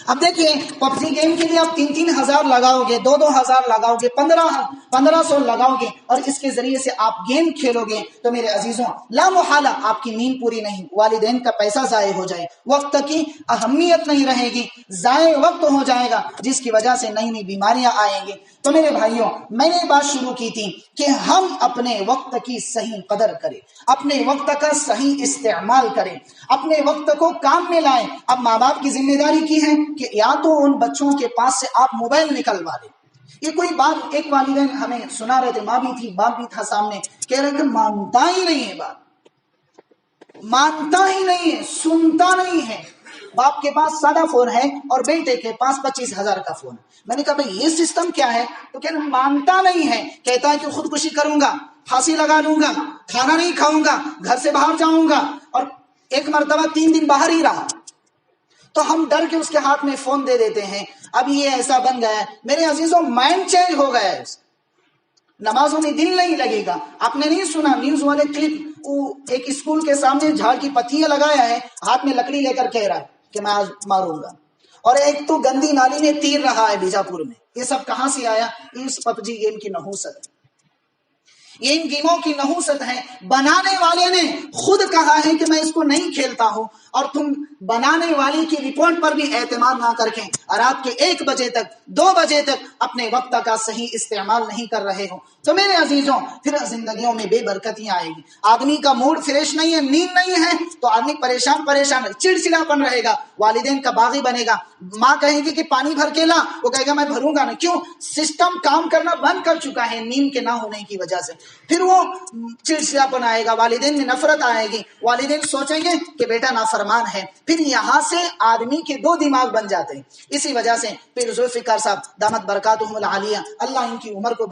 اب دیکھیے پب جی گیم کے لیے آپ 3-3 ہزار لگاؤ گے، 2-2 ہزار لگاؤ گے، 1500 لگاؤ گے، اور اس کے ذریعے سے آپ گیم کھیلو گے، تو میرے عزیزوں لا محالہ آپ کی نیند پوری نہیں، والدین کا پیسہ ضائع ہو جائے، وقت کی اہمیت نہیں رہے گی، ضائع وقت ہو جائے گا، جس کی وجہ سے نئی نئی بیماریاں آئیں گی۔ تو میرے بھائیوں میں نے بات شروع کی تھی کہ ہم اپنے وقت کی صحیح قدر کریں، اپنے وقت کا صحیح استعمال کریں، اپنے وقت کو کام میں لائیں۔ اب ماں باپ کی ذمہ داری کی ہے کہ یا تو ان بچوں کے پاس سے آپ موبائل نکلوا دیں۔ یہ کوئی بات ایک والدین ہمیں سنا رہے تھے، ماں بھی تھی باپ بھی تھا سامنے، کہہ رہے کہ مانتا ہی نہیں ہے، بات مانتا ہی نہیں ہے، سنتا نہیں ہے۔ باپ کے پاس سادہ فون ہے اور بیٹے کے پاس 25,000 کا فون۔ میں نے کہا بھائی یہ سسٹم کیا ہے؟ تو کہنا مانتا نہیں ہے، کہتا ہے کہ خودکشی کروں گا، پھانسی لگا لوں گا، کھانا نہیں کھاؤں گا، گھر سے باہر جاؤں گا، اور ایک مرتبہ 3 دن باہر ہی رہا، تو ہم ڈر کے اس کے ہاتھ میں فون دے دیتے ہیں۔ اب یہ ایسا بن گیا ہے میرے عزیزوں، مائنڈ چینج ہو گیا ہے، نمازوں میں دل نہیں لگے گا۔ آپ نے نہیں سنا نیوز والے کلپ، وہ ایک اسکول کے سامنے جھاڑ کی پتیاں لگایا ہے، ہاتھ میں لکڑی لے کر کہہ رہا ہے کہ میں آج ماروں گا، اور ایک تو گندی نالی میں تیر رہا ہے بیجاپور میں۔ یہ سب کہاں سے آیا؟ اس پب جی گیم کی نحوست ہے، یہ ان گیموں کی نحوست ہے۔ بنانے والے نے خود کہا ہے کہ میں اس کو نہیں کھیلتا ہوں، اور تم بنانے والے کی رپورٹ پر بھی اعتماد نہ کر کے رات کے 1 بجے تک 2 بجے تک اپنے وقت کا صحیح استعمال نہیں کر رہے ہو، تو میرے عزیزوں پھر زندگیوں میں بے برکتیاں آئے گی۔ آدمی کا موڈ فریش نہیں ہے، نیند نہیں ہے، تو آدمی پریشان چڑچڑاپن رہے گا، والدین کا باغی بنے گا۔ ماں کہے گی کہ پانی بھر کے لا، وہ کہے گا میں بھروں گا نہیں، کیوں؟ سسٹم کام کرنا بند کر چکا ہے نیند کے نہ ہونے کی وجہ سے۔ پھر وہ چڑچڑاپن آئے گا، والدین میں نفرت آئے گی، والدین سوچیں گے کہ بیٹا نافرمان ہے۔ پھر یہاں سے آدمی کے 2 دماغ بن جاتے ہیں۔ اسی وجہ سے پھر ذوالفقار صاحب دامت برکاتہم العالیہ، اللہ ان کی عمر کو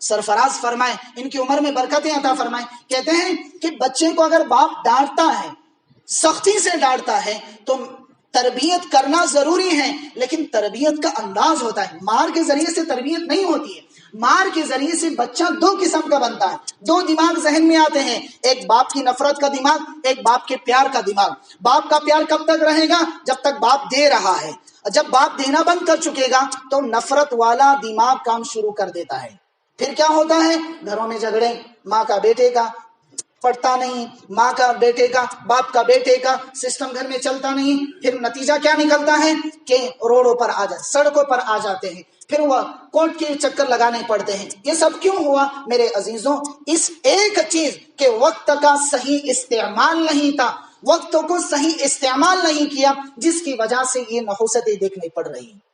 سرفراز فرمائے، ان کی عمر میں برکتیں عطا فرمائے، کہتے ہیں کہ بچے کو اگر باپ ڈانٹتا ہے، سختی سے ڈانٹتا ہے، تو تربیت کرنا ضروری ہے، لیکن تربیت کا انداز ہوتا ہے۔ مار کے ذریعے سے تربیت نہیں ہوتی ہے، مار کے ذریعے سے بچہ 2 قسم کا بنتا ہے، 2 دماغ ذہن میں آتے ہیں، ایک باپ کی نفرت کا دماغ، ایک باپ کے پیار کا دماغ۔ باپ کا پیار کب تک رہے گا؟ جب تک باپ دے رہا ہے، جب باپ دینا بند کر چکے گا تو نفرت والا دماغ کام شروع کر دیتا ہے۔ پھر کیا ہوتا ہے؟ گھروں میں جھگڑے، ماں کا بیٹے کا پڑھتا نہیں، ماں کا بیٹے کا، باپ کا بیٹے کا، سسٹم گھر میں چلتا نہیں۔ پھر نتیجہ کیا نکلتا ہے کہ روڈوں پر آ جاتے، سڑکوں پر آ جاتے ہیں، پھر وہ کورٹ کے چکر لگانے پڑتے ہیں۔ یہ سب کیوں ہوا میرے عزیزوں؟ اس ایک چیز کہ وقت کا صحیح استعمال نہیں تھا، وقت کو صحیح استعمال نہیں کیا، جس کی وجہ سے یہ نحوستیں دیکھنی پڑ رہی ہیں۔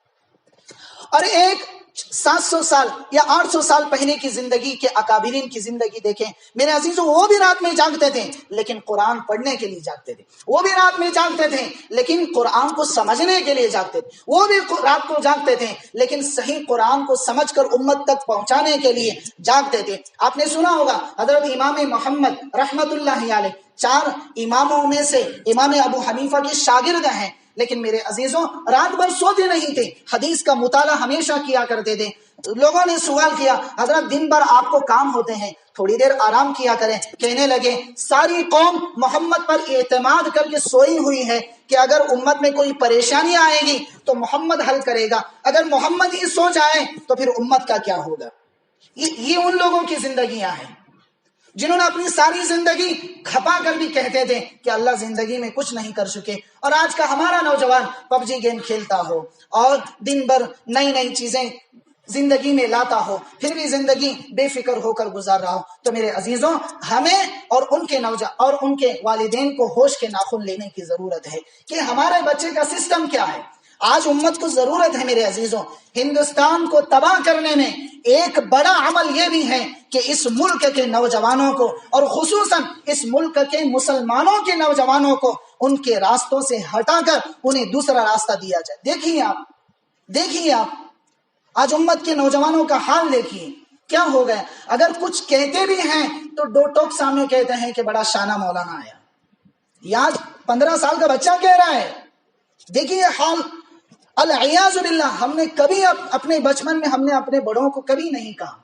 اور ایک 700 سال یا 800 سال پہلے کی زندگی کے اکابرین کی زندگی دیکھیں میرے عزیزوں، وہ بھی رات میں جاگتے تھے لیکن قرآن پڑھنے کے لیے جاگتے تھے، وہ بھی رات میں جاگتے تھے لیکن قرآن کو سمجھنے کے لیے جاگتے تھے، وہ بھی رات کو جاگتے تھے لیکن صحیح قرآن کو سمجھ کر امت تک پہنچانے کے لیے جاگتے تھے۔ آپ نے سنا ہوگا حضرت امام محمد رحمت اللہ علیہ 4 اماموں میں سے امام ابو حنیفہ کے شاگرد ہیں، لیکن میرے عزیزوں رات بھر سوتے نہیں تھے، حدیث کا مطالعہ ہمیشہ کیا کرتے تھے۔ لوگوں نے سوال کیا حضرت دن بھر آپ کو کام ہوتے ہیں، تھوڑی دیر آرام کیا کریں۔ کہنے لگے ساری قوم محمد پر اعتماد کر کے سوئی ہوئی ہے کہ اگر امت میں کوئی پریشانی آئے گی تو محمد حل کرے گا، اگر محمد ہی سو جائے تو پھر امت کا کیا ہوگا۔ یہ ان لوگوں کی زندگیاں ہیں جنہوں نے اپنی ساری زندگی کھپا کر بھی کہتے تھے کہ اللہ زندگی میں کچھ نہیں کر سکے۔ اور آج کا ہمارا نوجوان پب جی گیم کھیلتا ہو اور دن بھر نئی نئی چیزیں زندگی میں لاتا ہو، پھر بھی زندگی بے فکر ہو کر گزار رہا ہو۔ تو میرے عزیزوں ہمیں اور ان کے والدین کو ہوش کے ناخن لینے کی ضرورت ہے کہ ہمارے بچے کا سسٹم کیا ہے۔ آج امت کو ضرورت ہے میرے عزیزوں، ہندوستان کو تباہ کرنے میں ایک بڑا عمل یہ بھی ہے کہ اس ملک کے نوجوانوں کو اور خصوصاً اس ملک کے مسلمانوں کے نوجوانوں کو ان کے راستوں سے ہٹا کر انہیں دوسرا راستہ دیا جائے۔ دیکھیے آپ آج امت کے نوجوانوں کا حال دیکھیے کیا ہو گیا۔ اگر کچھ کہتے بھی ہیں تو دو ٹوک سامنے کہتے ہیں کہ بڑا شانہ مولانا آیا، یا 15 سال کا بچہ کہہ رہا ہے۔ دیکھیے حال العیاذ باللہ، ہم نے کبھی اپنے بچپن میں ہم نے اپنے بڑوں کو کبھی نہیں کہا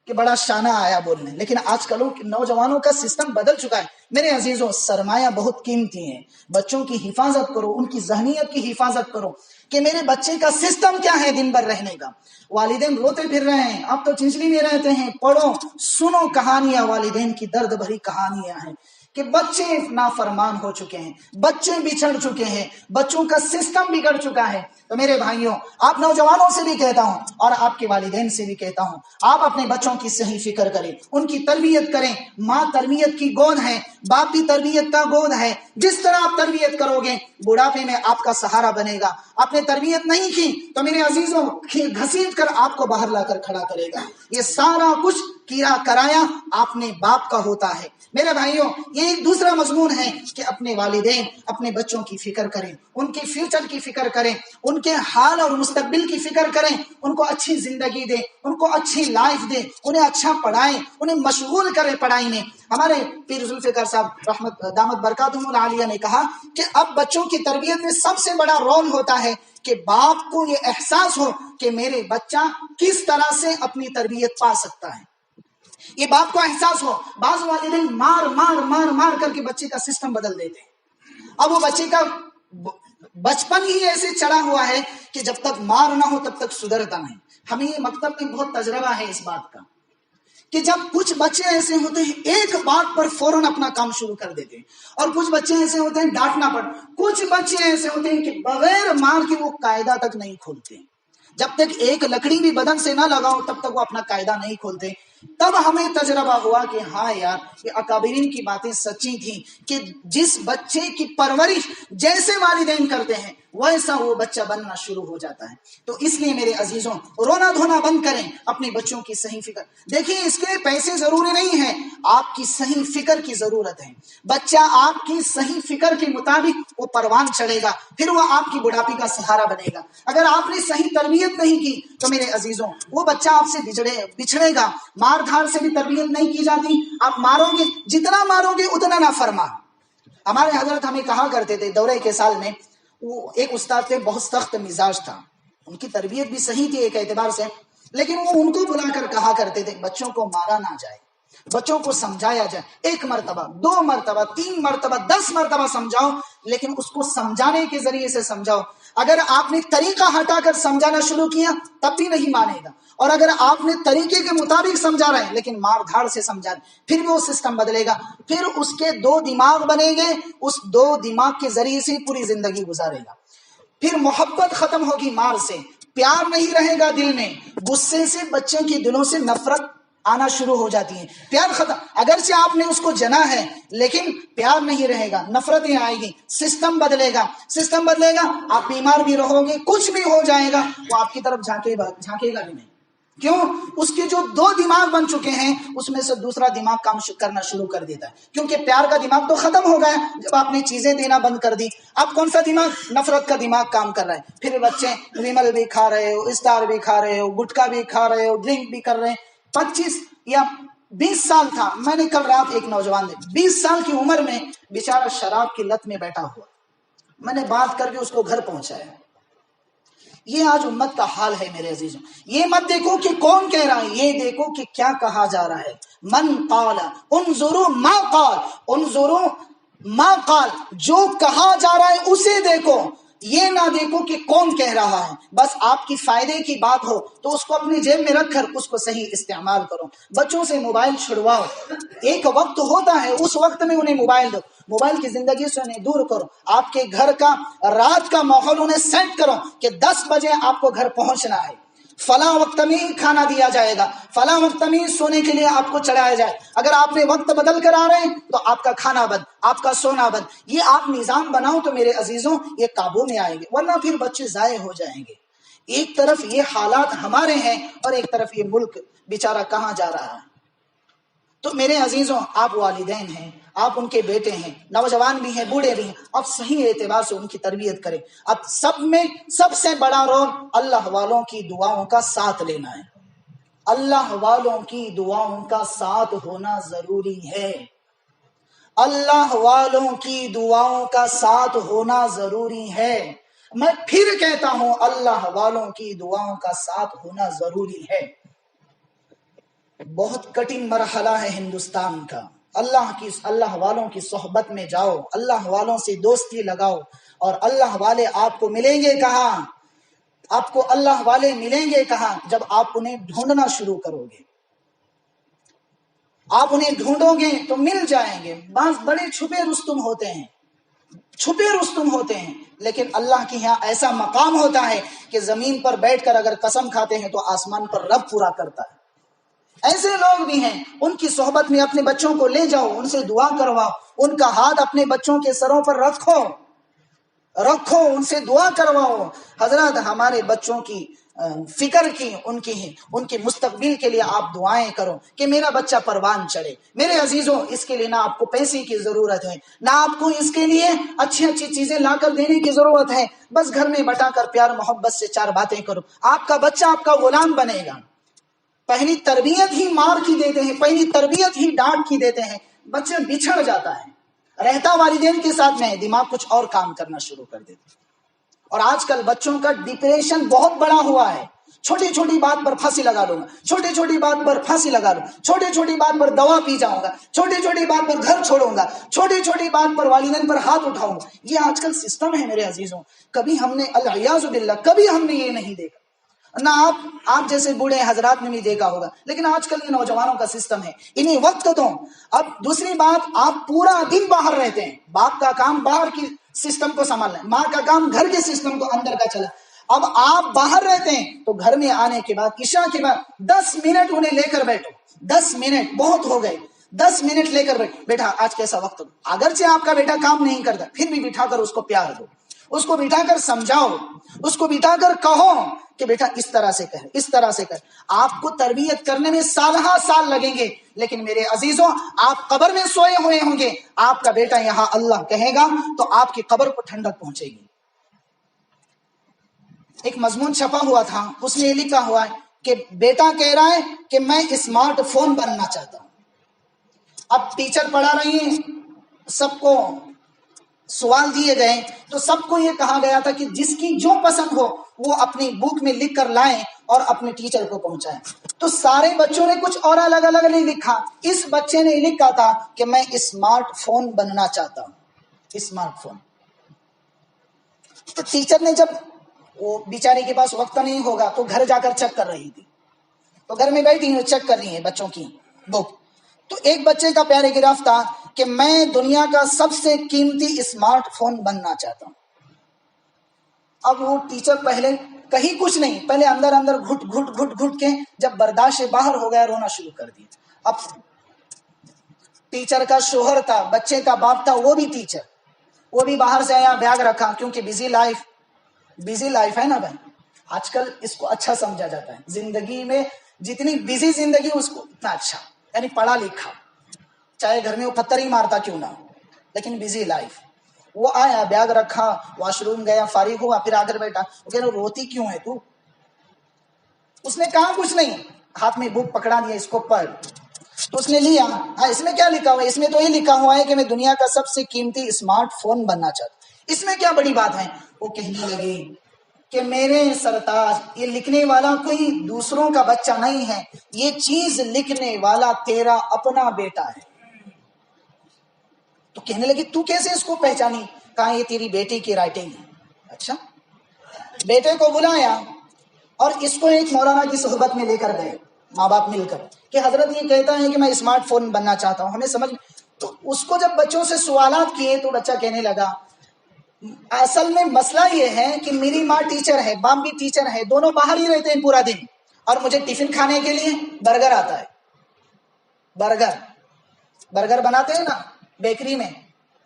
کہ بڑا شانہ آیا بولنے، لیکن آج کل نوجوانوں کا سسٹم بدل چکا ہے۔ میرے عزیزوں سرمایہ بہت قیمتی ہے، بچوں کی حفاظت کرو، ان کی ذہنیت کی حفاظت کرو کہ میرے بچے کا سسٹم کیا ہے دن بھر رہنے کا۔ والدین روتے پھر رہے ہیں، اب تو چنچلی میں رہتے ہیں، پڑھو سنو کہانیاں، والدین کی درد بھری کہانیاں ہیں کہ بچے نافرمان ہو چکے ہیں، بچے بچھڑ چکے ہیں، بچوں کا سسٹم بگڑ چکا ہے۔ تو میرے بھائیوں آپ نوجوانوں سے بھی کہتا ہوں اور آپ کے والدین سے بھی کہتا ہوں، آپ اپنے بچوں کی صحیح فکر کریں، ان کی تربیت کریں۔ ماں تربیت کی گود ہے، باپ بھی تربیت کا گود ہے۔ جس طرح آپ تربیت کرو گے بڑھاپے میں آپ کا سہارا بنے گا۔ آپ نے تربیت نہیں کی تو میرے عزیزوں گھسیٹ کر آپ کو باہر لا کر کھڑا کرے گا۔ یہ سارا کچھ کیا کرایا آپ نے باپ کا ہوتا ہے۔ میرے بھائیوں یہ ایک دوسرا مضمون ہے کہ اپنے والدین اپنے بچوں کی فکر کریں، ان کے فیوچر کی فکر کریں، ان کے حال اور مستقبل کی فکر کریں، ان کو اچھی زندگی دیں، ان کو اچھی لائف دیں، انہیں اچھا پڑھائیں، انہیں مشغول کریں پڑھائی میں۔ ہمارے پیر ذوالفقار صاحب رحمت دامت برکاتہم العالیہ نے کہا کہ اب بچوں کی تربیت میں سب سے بڑا رول ہوتا ہے کہ باپ کو یہ احساس ہو کہ میرے بچہ کس طرح سے اپنی تربیت پا سکتا ہے، یہ باپ کو احساس ہو۔ بعض والدین مار کر کے بچے کا سسٹم بدل دیتے ہیں۔ اب وہ بچے کا بچپن ہی ایسے چڑھا ہوا ہے کہ جب تک مار نہ ہو تب تک سدھرتا نہیں۔ ہمیں یہ مکتب میں بہت تجربہ ہے اس بات کا کہ جب کچھ بچے ایسے ہوتے ہیں ایک بات پر فوراً اپنا کام شروع کر دیتے ہیں، اور کچھ بچے ایسے ہوتے ہیں ڈانٹنا پڑ، کچھ بچے ایسے ہوتے ہیں کہ بغیر مار کے وہ قاعدہ تک نہیں کھولتے۔ جب تک ایک لکڑی بھی بدن سے نہ لگاؤ تب تک وہ اپنا قاعدہ نہیں کھولتے۔ تب ہمیں تجربہ ہوا کہ ہاں یار یہ اکابرین کی باتیں سچی تھیں کہ جس بچے کی پرورش جیسے والدین کرتے ہیں ویسا وہ بچہ بننا شروع ہو جاتا ہے۔ تو اس لیے میرے عزیزوں رونا دھونا بند کریں، اپنے بچوں کی صحیح فکر دیکھیں۔ اس کے پیسے ضروری نہیں ہیں، آپ کی صحیح فکر کی ضرورت ہے۔ بچہ آپ کی صحیح فکر کے مطابق وہ پروان چڑھے گا، پھر وہ آپ کی بڑھاپی کا سہارا بنے گا۔ اگر آپ نے صحیح تربیت نہیں کی تو میرے عزیزوں وہ بچہ آپ سے بچھڑے گا۔ مار دھار سے بھی تربیت نہیں کی جاتی، آپ مارو گے جتنا مارو گے اتنا نافرمان۔ ہمارے حضرت ہمیں کہا کرتے تھے دورے کے سال میں، وہ ایک استاد تھے بہت سخت مزاج تھا، ان کی تربیت بھی صحیح تھی ایک اعتبار سے، لیکن وہ ان کو بلا کر کہا کرتے تھے بچوں کو مارا نہ جائے، بچوں کو سمجھایا جائے۔ 1 مرتبہ 2 مرتبہ 3 مرتبہ 10 مرتبہ سمجھاؤ، لیکن اس کو سمجھانے کے ذریعے سے سمجھاؤ۔ اگر آپ نے طریقہ ہٹا کر سمجھانا شروع کیا تب بھی نہیں مانے گا، اور اگر آپ نے طریقے کے مطابق سمجھا رہے ہیں لیکن مار دھاڑ سے سمجھا رہے ہیں پھر بھی وہ سسٹم بدلے گا، پھر اس کے 2 دماغ بنے گے، اس 2 دماغ کے ذریعے سے پوری زندگی گزارے گا۔ پھر محبت ختم ہوگی، مار سے پیار نہیں رہے گا دل میں، غصے سے بچے کے دلوں سے نفرت آنا شروع ہو جاتی ہیں. پیار ختم. اگرچہ آپ نے اس کو جنا ہے لیکن پیار نہیں رہے گا, نفرتیں آئے گی, سسٹم بدلے گا, آپ بیمار بھی رہو گے, کچھ بھی ہو جائے گا, وہ آپ کی طرف جھانکے گا بھی نہیں. کیوں؟ اس کے جو دو دماغ بن چکے ہیں اس میں سے دوسرا دماغ کام کرنا شروع کر دیتا ہے, کیونکہ پیار کا دماغ تو ختم ہو گیا جب آپ نے چیزیں دینا بند کر دی. اب کون سا دماغ؟ نفرت کا دماغ کام کر رہا ہے. پھر بچے ویمل بھی کھا رہے ہو, اسٹار بھی کھا رہے ہو, گٹکا بھی کھا رہے ہو, ڈرنک بھی کر رہے ہیں. 25 یا 20 سال تھا, میں نے کل رات ایک نوجوان 20 سال کی عمر میں بیچارہ شراب کی لت میں بیٹھا ہوا, میں نے بات کر کے اس کو گھر پہنچایا. یہ آج امت کا حال ہے میرے عزیزوں. یہ مت دیکھو کہ کون کہہ رہا ہے, یہ دیکھو کہ کیا کہا جا رہا ہے. من قال انظروا ما قال, انظروا ما قال, جو کہا جا رہا ہے اسے دیکھو, یہ نہ دیکھو کہ کون کہہ رہا ہے. بس آپ کی فائدے کی بات ہو تو اس کو اپنی جیب میں رکھ کر اس کو صحیح استعمال کرو. بچوں سے موبائل چھڑواؤ, ایک وقت ہوتا ہے اس وقت میں انہیں موبائل دو, موبائل کی زندگی سے انہیں دور کرو. آپ کے گھر کا رات کا ماحول انہیں سیٹ کرو کہ 10 بجے آپ کو گھر پہنچنا ہے, فلاں وقت میں کھانا دیا جائے گا, فلاں وقت میں سونے کے لیے آپ کو چڑھایا جائے. اگر آپ نے وقت بدل کر آ رہے ہیں تو آپ کا کھانا بند, آپ کا سونا بند. یہ آپ نظام بناؤ تو میرے عزیزوں یہ قابو میں آئیں گے, ورنہ پھر بچے ضائع ہو جائیں گے. ایک طرف یہ حالات ہمارے ہیں اور ایک طرف یہ ملک بیچارہ کہاں جا رہا ہے. تو میرے عزیزوں, آپ والدین ہیں, آپ ان کے بیٹے ہیں, نوجوان بھی ہیں, بوڑھے بھی ہیں, اب صحیح اعتبار سے ان کی تربیت کریں. اب سب میں سب سے بڑا رول اللہ والوں کی دعاؤں کا ساتھ لینا ہے. اللہ والوں کی دعاؤں کا ساتھ ہونا ضروری ہے. اللہ والوں کی دعاؤں کا ساتھ ہونا ضروری ہے. میں پھر کہتا ہوں, اللہ والوں کی دعاؤں کا ساتھ ہونا ضروری ہے. بہت کٹھن مرحلہ ہے ہندوستان کا. اللہ والوں کی صحبت میں جاؤ, اللہ والوں سے دوستی لگاؤ, اور اللہ والے آپ کو ملیں گے کہاں؟ آپ کو اللہ والے ملیں گے کہاں؟ جب آپ انہیں ڈھونڈنا شروع کرو گے. آپ انہیں ڈھونڈو گے تو مل جائیں گے. بعض بڑے چھپے رستم ہوتے ہیں, لیکن اللہ کے یہاں ایسا مقام ہوتا ہے کہ زمین پر بیٹھ کر اگر قسم کھاتے ہیں تو آسمان پر رب پورا کرتا ہے. ایسے لوگ بھی ہیں, ان کی صحبت میں اپنے بچوں کو لے جاؤ, ان سے دعا کرواؤ, ان کا ہاتھ اپنے بچوں کے سروں پر رکھو, ان سے دعا کرواؤ. حضرات, ہمارے بچوں کی فکر کی, ان کے مستقبل کے لیے آپ دعائیں کرو کہ میرا بچہ پروان چڑھے. میرے عزیزوں, اس کے لیے نہ آپ کو پیسے کی ضرورت ہے, نہ آپ کو اس کے لیے اچھی چیزیں لا کر دینے کی ضرورت ہے. بس گھر میں بٹا کر پیار محبت سے 4 باتیں کرو, آپ کا بچہ آپ کا غلام بنے گا. پہلی تربیت ہی مار کی دیتے ہیں, پہلی تربیت ہی ڈانٹ کی دیتے ہیں, بچہ بچھڑ جاتا ہے, رہتا والدین کے ساتھ میں, دماغ کچھ اور کام کرنا شروع کر دیتا ہے. اور آج کل بچوں کا ڈپریشن بہت بڑا ہوا ہے. چھوٹی چھوٹی بات پر پھانسی لگا لوں گا, چھوٹی چھوٹی بات پر پھانسی لگا لوں, چھوٹی چھوٹی بات پر دوا پی جاؤں گا, چھوٹی چھوٹی بات پر گھر چھوڑوں گا, چھوٹی چھوٹی بات پر والدین پر ہاتھ اٹھاؤں گا. یہ آج کل سسٹم ہے میرے عزیزوں. کبھی ہم نے العیاذ باللہ کبھی ہم نے یہ نہیں دیکھا, نہ آپ جیسے بوڑھے حضرات نے بھی دیکھا ہوگا, لیکن آج کل یہ نوجوانوں کا سسٹم ہے. انہیں وقت دو. اب دوسری بات, آپ پورا دن باہر رہتے ہیں, باپ کا کام باہر کی سسٹم کو سنبھالنا ہے, ماں کا کام گھر کے سسٹم کو اندر کا چلا. اب آپ باہر رہتے ہیں تو گھر میں آنے کے بعد, عشاء کے بعد 10 منٹ انہیں لے کر بیٹھو. 10 منٹ بہت ہو گئے, 10 منٹ لے کر بیٹھا آج کیسا وقت ہو. اگرچہ آپ کا بیٹا کام نہیں کرتا, پھر بھی بٹھا کر اس کو پیار دو, اس کو بٹھا کر سمجھاؤ, اس کو بٹھا کر کہو کہ بیٹا اس طرح سے کر, اس طرح سے کر. آپ کو تربیت کرنے میں سال لگیں گے, لیکن میرے عزیزوں, آپ قبر میں سوئے ہوئے ہوں گے, آپ کا بیٹا یہاں اللہ کہے گا تو آپ کی قبر کو ٹھنڈک پہنچے گی. ایک مضمون چھپا ہوا تھا, اس میں یہ لکھا ہوا ہے کہ بیٹا کہہ رہا ہے کہ میں اسمارٹ فون بننا چاہتا ہوں. اب ٹیچر پڑھا رہی ہیں, سب کو سوال دیے گئے تو سب کو یہ کہا گیا تھا کہ جس کی جو پسند ہو وہ اپنی بک میں لکھ کر لائیں اور اپنے ٹیچر کو پہنچائیں. تو سارے بچوں نے کچھ اور الگ الگ نہیں لکھا. اس بچے نے لکھا تھا کہ میں اسمارٹ فون بننا چاہتا ہوں, اسمارٹ فون. تو ٹیچر نے, جب وہ بیچارے کے پاس وقت نہیں ہوگا تو گھر جا کر چیک کر رہی تھی, تو گھر میں بیٹھی ہیں چیک کر رہی ہیں بچوں کی بک. تو ایک بچے کا پیراگراف تھا کہ میں دنیا کا سب سے قیمتی اسمارٹ فون بننا چاہتا ہوں. اب وہ ٹیچر پہلے کہیں کچھ نہیں، پہلے اندر اندر گھٹ گھٹ گھٹ گھٹ کے جب برداشت سے باہر ہو گیا رونا شروع کر دیا. اب ٹیچر کا شوہر تھا، بچے کا باپ تھا، وہ بھی ٹیچر، وہ بھی باہر سے آیا، بیگ رکھا، کیونکہ بزی لائف ہے نا بھائی. آج کل اس کو اچھا سمجھا جاتا ہے، زندگی میں جتنی بزی زندگی اس کو اتنا اچھا، یعنی پڑھا لکھا، چاہے گھر میں وہ پتھر ہی مارتا کیوں نہ ہو، لیکن بزی لائف. وہ آیا، بیگ رکھا، واش روم گیا، فارغ ہوا، پھر آ کر بیٹھا. وہ کہہ رہا روتی کیوں ہے تو؟ اس نے کہا کچھ نہیں، ہاتھ میں بک پکڑا دیا، اس کو پڑھ. تو اس نے لیا، اس میں کیا لکھا ہوا ہے؟ اس میں تو یہ لکھا ہوا ہے کہ میں دنیا کا سب سے قیمتی اسمارٹ فون بننا چاہتا ہوں، اس میں کیا بڑی بات ہے؟ وہ کہنے لگے کہ میرے سرتاج، یہ لکھنے والا کوئی دوسروں کا بچہ نہیں ہے، یہ چیز لکھنے والا تیرا اپنا بیٹا ہے. تو کہنے لگی تو کیسے اس کو پہچانی؟ کہا یہ تیری بیٹی کی رائٹنگ ہے. اچھا. بیٹے کو بلایا اور اس کو ایک مولانا کی صحبت میں لے کر گئے، ماں باپ مل کر، کہ حضرت یہ کہتا ہے کہ میں اسمارٹ فون بننا چاہتا ہوں، ہمیں سمجھ. تو اس کو جب بچوں سے سوالات کیے تو بچہ کہنے لگا اصل میں مسئلہ یہ ہے کہ میری ماں ٹیچر ہے، باپ بھی ٹیچر ہے، دونوں باہر ہی رہتے ہیں پورا دن، اور مجھے ٹفن کھانے کے لیے برگر آتا ہے. برگر بناتے ہیں نا بیکری میں،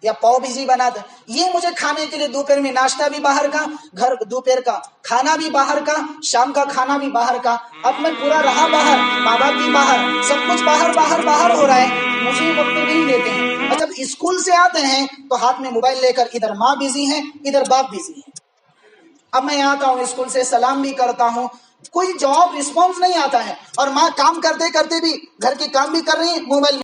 یا پاؤ بھیجی بناتے ہیں، یہ مجھے کھانے کے لیے دوپہر میں ناشتہ بھی باہر کا، گھر دوپہر کا کھانا بھی باہر کا، شام کا کھانا بھی باہر کا. اب میں پورا رہا باہر، ماں باپ بھی باہر، سب کچھ باہر باہر باہر ہو رہا ہے، مجھے وقت نہیں دیتے ہیں. اور جب اسکول سے آتے ہیں تو ہاتھ میں موبائل لے کر ادھر ماں بزی ہے، ادھر باپ بزی ہے. اب میں آتا ہوں اسکول سے، سلام بھی کرتا ہوں، کوئی جواب رسپانس نہیں آتا ہے، اور ماں کام کرتے کرتے بھی گھر کے کام بھی کر رہی ہے، موبائل